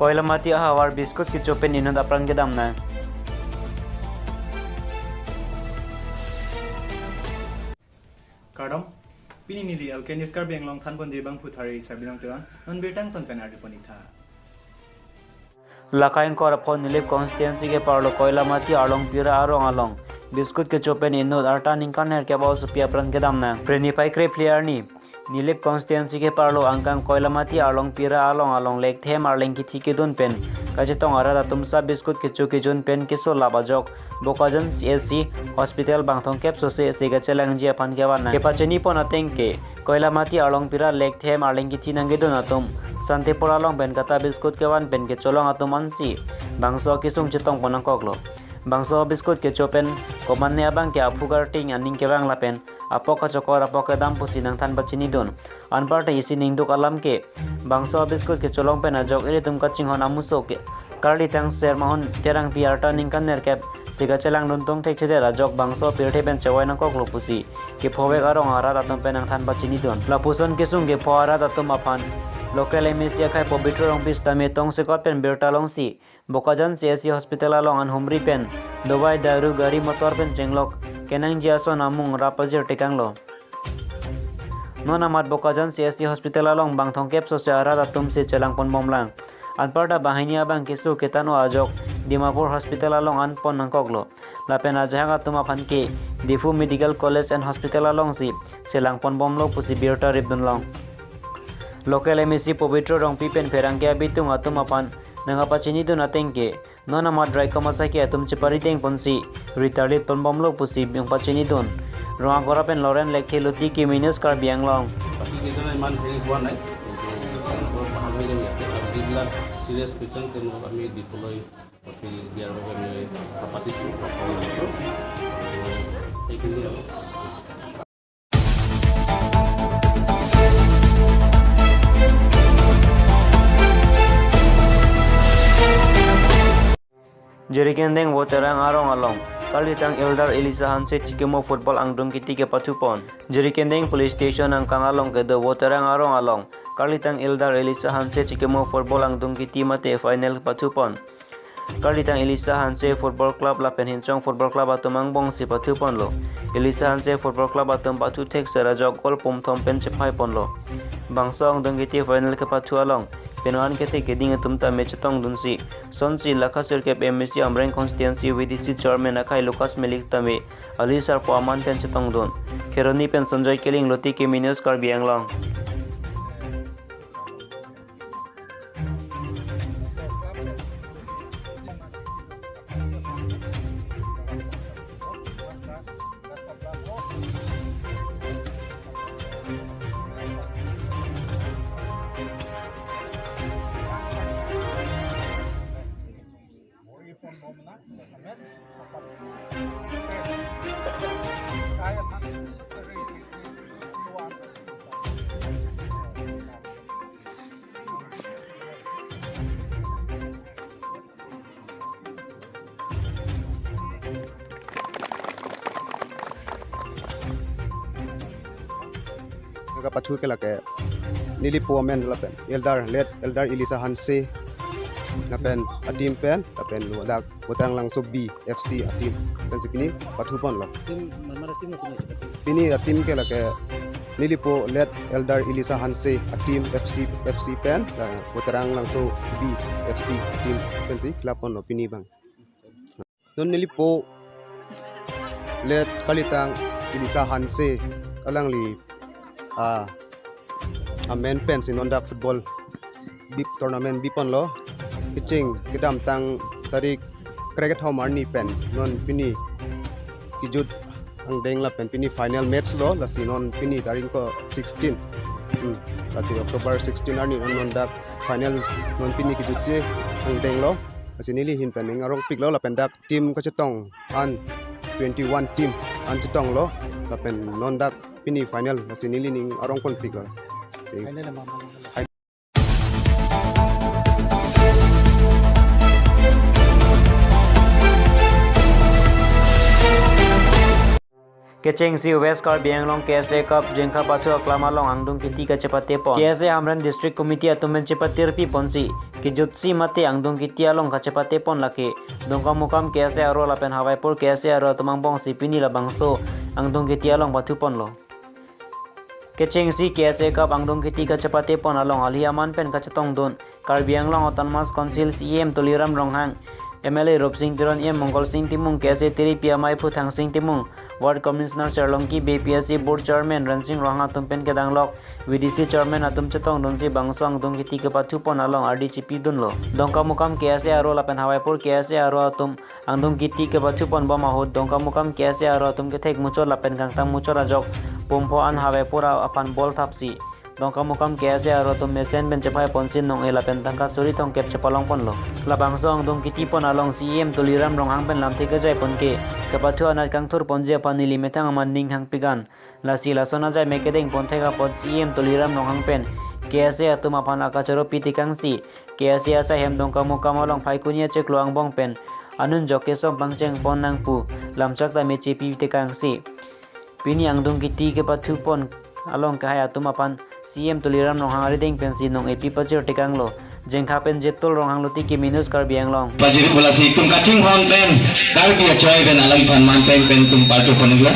koila mati ahawar biskut ki chopen inod aprang gedam na. Kardom pini nili alkenis kar benglong than pon je bang puthari sabilang tuan non betang ton penar ponitha. Lakain ko rapon nilip constituency ke parlo koila mati along pira arong along biskut ke chopen inod arta ningkaner ke bawa supia aprang gedam na. Prenify kre player ni Nilip constituency ke parlo angkang koila mati along pira along lek them arleng ki thiki dun pen kajitong arada tumsa biskut ki chuki jun pen ki so labajok bokajan CSC hospital bangthong kep so se ga chelang ji aphan ke wana ke pacheni pon ateng ke koila mati along pira lek them arleng ki thinang ge dun atum santepur along pen kata biskut ke wan pen ke cholong atum ansi bangso kisung chitong ponang koklo bangso biskut ke chopen komanne abang ke afugar ting aning ke bang lapen apoka chokor apoka dam pusi nang than bachini don anparte isi ning duk alam ke bangso biskut ke cholong pen ajok ere tum kaching hon amuso ke karli tang ser mahon terang pi arta ning kan ner kep siga chelang don tong thek thede rajok bangso pirthe pen chawai nang kok lopusi ke phobe arong ara atum pen nang than bachini don lapuson ke sung ke phara atum apan local emis ya khai pobitro rong bis tame tong se kot pen bertalong si bokajan CSC hospital along an humri pen dobai daru gari motor pen chenglok kenang jiaso namung rapajir tekanglo non amat bokajan CSC hospital along bangthong kep so se ara tum se chelang pon momlang anparda bahini abang kisu ketano ajok dimapur hospital along an pon nangkoglo lapen ajanga tuma phanke difu medical college and hospital along si selang pon bomlo pusi birta ribdun long local MEC pobitro rong pipen ferangke abitung atum apan nangapa chini do natengke nona ma dry komasa ke atum chipari teng ponsi retarded ton bomlo pusi byong pachini don ronga gora pen loren lekhe luti ki minus kar biang long pati ke jana man theri kuan nai ko paham hoye ni digla serious patient ten ami deploy pati biar ko ni pati su ko ekini Jerikendeng woterang arong along kali tang Eldar Elisa Hanse Chikemo football angdung kiti ke patupon Jerikendeng police station ang kang along ke the woterang arong along kali tang Eldar Elisa Hanse Chikemo football angdung kiti mate final patupon kali tang Elisa Hanse football club la penhinsong football club atumang bong si patupon lo Elisa Hanse football club atum patu thek sera jogol pum thom pen chepai pon lo bangso angdung kiti final ke patu along Penuan kete keding atum ta match tong dunsi sonsi lakasir ke MSC Amreng constituency with the chairman akai Lucas Melik tame Ali sar po aman ten chetong don Keroni pen Sanjay Keling loti ke minus kar biang long Patu ke lake nili pomen lapen Eldar Elisa Hanse napen atim pen napen wadak botang langsung B FC atim pen sekini patu pon lo ini atim ke lake nili po Eldar Elisa Hanse atim FC pen botang langsung B FC atim pen si klapon lo pini bang non nili po kalitang Elisa Hanse alang li main pen sinonda football bip tournament bipon lo pitching kedam tang tarik cricket how marni pen non pini kijut ang deng la pen pini final match lo la sinon pini taring ko 16 kasi October 16 arni non da final non pini kijut si ang deng lo kasi nili hin pen ngarong pik lo la pen dak team ko chetong an 21 team an chetong lo la pen non dak pini final kasi nili ning arong konflik lo Kecheng si West Karbi Anglong KSA Cup jengkha pathu aklamalong angdung kiti ka chepate pon KSA Hamran District Committee atumen chepatir pi ponsi ki jutsi mate angdung kiti along ka chepate pon laki dongka mukam KSA aro lapen hawaipur KSA aro tumang bong si pini la bangso angdung kiti along pathu pon lo Kecheng si KSA Cup angdung kiti ka chepate pon along aliaman pen ka chetong don Karbi Anglong Autonomous Council CM Tuliram Ronghang MLA Rob Singh Tiron Mongol Singh Timung KSA Tiri PMI Phutang Singh Timung Ward Commissioner Sherlongki BPSC Board Chairman Ransing Rohang Atumpen Kedanglok VDC Chairman Atum Chetong Donsi Bangso Angdung Kiti Kepathu Pon Along RDCP Dunlo Dongka Mukam KSA Aro Lapen Hawaipur KSA Aro Atum Angdung Kiti Kepathu Pon Bamahut Dongka Mukam KSA Aro Atum Kethek Mucor Lapen Kangtang Mucor Ajok Pumpo An Hawaipur Apan Bol Thapsi Dongka Mukam KSA Aro Atum Mesen Ben Cepai Ponsin Nong Elapen Tangka Suri Tong Kep Cepalong Pon Lo Labangso Angdung Kiti Pon Along CM Tuliram Ronghang Pen Lamti Kejai Pon Ke Kepathu Anat Kangthur Ponje Panili Metang Amanding Hang Pigan Lasi Lasona Jai Mekedeng Pontega Pod CM Tuliram Ronghang Pen KSA Atum Apan Akacharo Pitikangsi KSA Asa Hem Dongka Mukam Along Paikunia Cek Luang Bong Pen Anun Jokesom Pangcheng Pon Nangpu Lamchak Ta Meche Pitikangsi Pini Angdung Kiti Kepathu Pon Along Kahai Atum Apan CM Tuliram Ronghang Arideng Pensi Nong AP Pachir Tikanglo Jengkha Pen Jetol Ronghang Luti Ki Minus Karbi Anglong Pajir pula si tum kacing hon pen Karbi Achoy pen alang pan man pen tum palco ponigla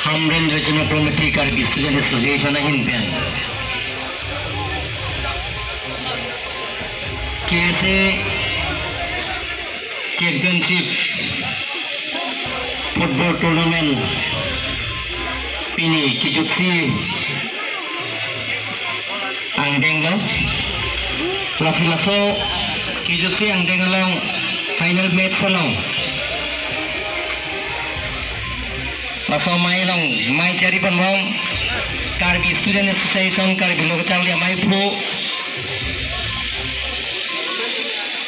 Hamran Regional Committee Karbi Student Association Hinpen KSA Championship Football Tournament Pini Kijutsi Angdenglo Laso Kijutsi Angdengalong Final match along Laso mai long mai cari penbong Karbi Student Association Karbi Lokacang dia mai pro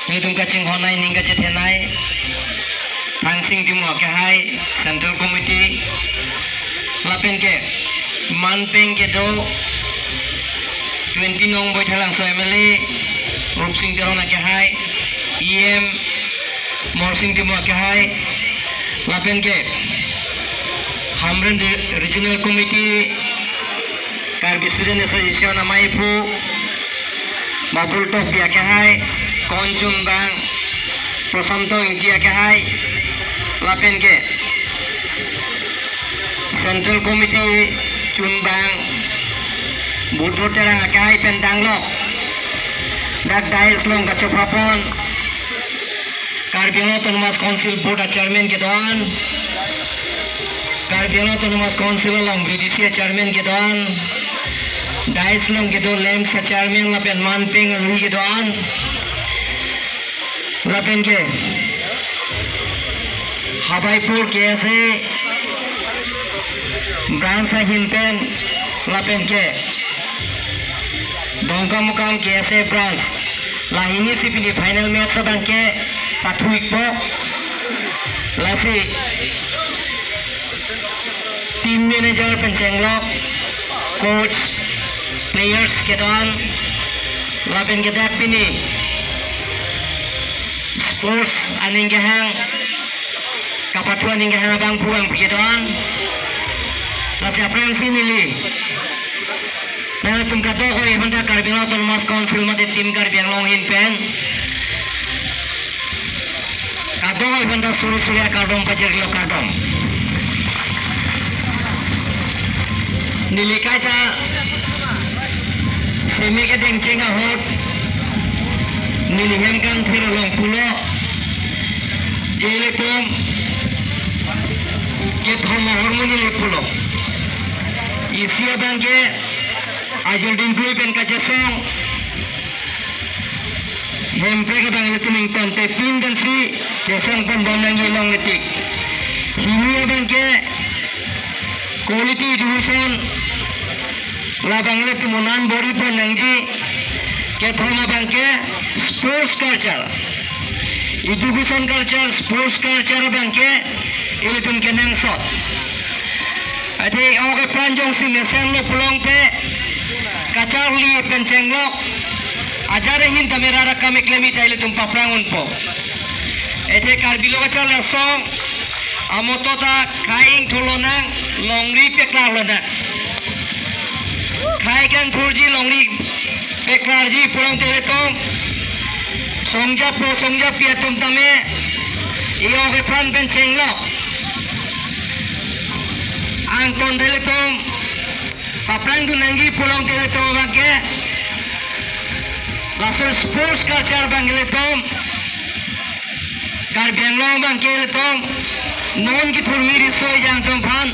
Hitung kacing honai ningga cetenai Tangsing timur ke hai Central Committee Lapen ke Manpeng ke do 20 nong boy thalang so MLA Rob Singh Tiron ke hai EM Morsing timur ke hai Lapen ke Hamran Regional Committee Karbi Student Association Amai Pu Babul Tok Dia Kahai Konjum Bang Prosanto India Kahai Lapen Ke Central Committee Chunbang Budro Terang Kahai Pendanglok Dak Dais Long Gachopapon Karbi Autonomous Council Board Chairman Kedon Karbi Autonomous Council along BDC Chairman Gedon Dais long Gedon Lems Chairman Lapen Manping and Louis Gedon Lapen ke Hawaipur KSA Bransa Hinpen Lapen ke Dongka Mukam KSA Branch Lahini Sipini final match sabang ke Patuik po Lasi Team manager Pencenglok Coach Players Kedon Lapen Kedak Pini Sports Aning Gehang Kapatuan Aning Gehang Bang Puang Kedon Lasi Aprensi Nili Nah Tumka Toko Ibanda Karbi Autonomous Council Mati Tim Karbi Anglong Hinpen Kadong Ibanda Suru-Surya Kadong Pajirlo Kadong Nilikata Semi Kedeng Cenga Hot Nilihengkan Tirolong Pulo Jeletum Ket Homo Hormoni Pulo Isia Bangke Ajul Dinkui Pen Kacesong hempe ke bang itu mington te pin dan si kesang pun bonang hilang letik ini bang ke quality division labang le kemunan bori pun nangji ke thoma bang ke sports culture education culture sports culture bang ke ini pun kenang sot ade oke panjang si mesang lo pelong pe kacau li pencenglok ajare hin kamera rakam eklemi taile tumpa prangun po ete karbilo kacau lasong amotota kaing tholonang longri peklalona kaikan thurji longri peklarji pulong teletom songja pro songja piatum tame iyo ke pran pencenglok angton teletom paprang tu nanggi pulong teletom bangke langsung sports culture bangke tom kar benglong bangke tom non ki thurmi risoi jang tom phan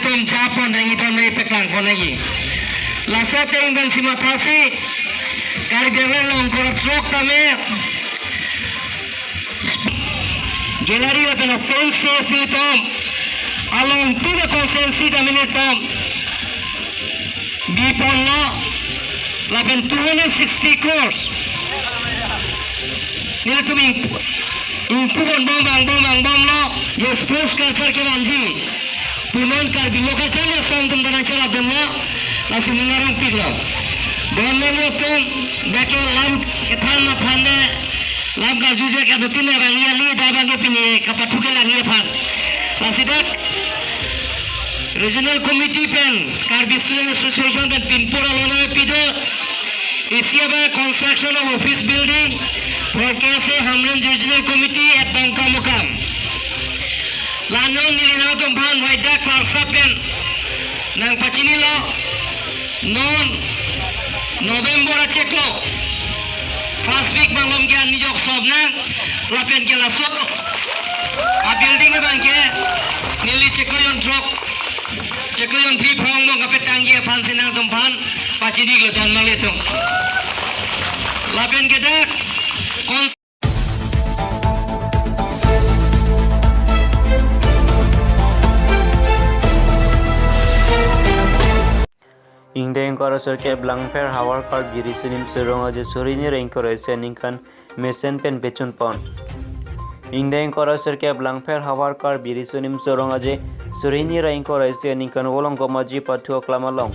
tom japon nanggi tom nei peklang pon nanggi lasa teng bang simatasi kar benglong korap trok tame gallery open of face tom along to the consensi damine tom Bipono 260 crores nila tuming impukon bom lo ye sports culture ke banji punon kar bilo ka chale som tum dana chala dumlo lasu mengarang piglo donno lo tum deke lam kethan na phane lam ka juje ka dutine rangia li daba ke pini kapathu ke langia phan lasidak Regional Committee pen Carbisland Association pen Pinpura Lona Pido Asia by construction of office building for Kese Hamran Regional Committee at Bangka Mukam Lanong nilinaw tumphan Waida Klarsa pen Nang Pachinilo Non November Acheklo First week Manglom Gyan Nijok Sobnang Lapen Gelasok A building bangke Nili Cheklo Yon Drop Ceklo yang di phang mo kapet tanggi aphan sinang tumphan pachini glo jan male tum lapen kedak kon Ingdeng kora serke blangper hawar kar giri sinim serong aje surini rengko rese ningkan mesen pen pechun pon Ingdeng kora serke blangper hawar kar biri sinim serong aje surini rengko rese ningkan wolong komaji pathu klamalong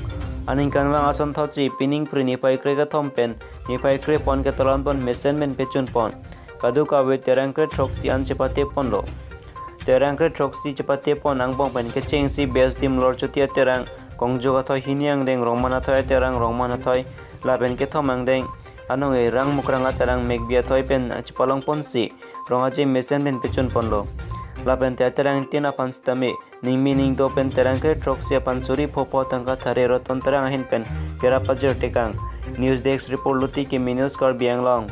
aningkan wang asan thochi pining prini pai krega thompen ni pai kre pon ke tolan pon mesen men pechun pon kadu kawe terangkre troksi an chepate pon lo terangkre troksi chepate pon angbong pen ke chengsi bes dim lor chutia terang kongjoga thoi hiniang deng rongmana thoi terang rongmana thoi laben ke thomang deng anong e rang mukranga terang megbia thoi pen chipalong ponsi rongaje mesen ben pechun ponlo laben te terang tina panstame ningmi ning do pen terang ke troxia pansuri phopo tangka thare roton terang hin pen kera pajer tekang news desk report luti ke minus kar bianglong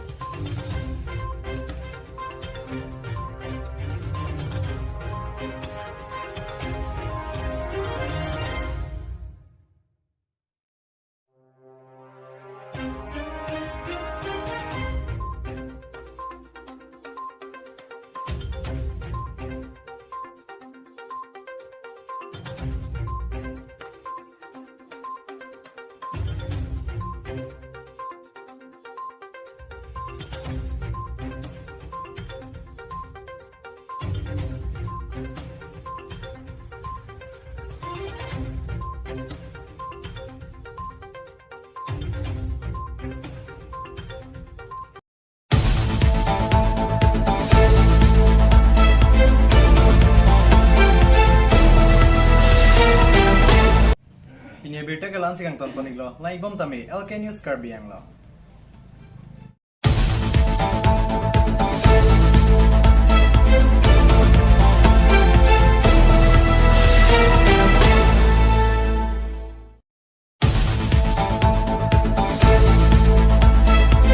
Ini berita kelan siang ton paniglo lai bom tami LK News Karbiang lo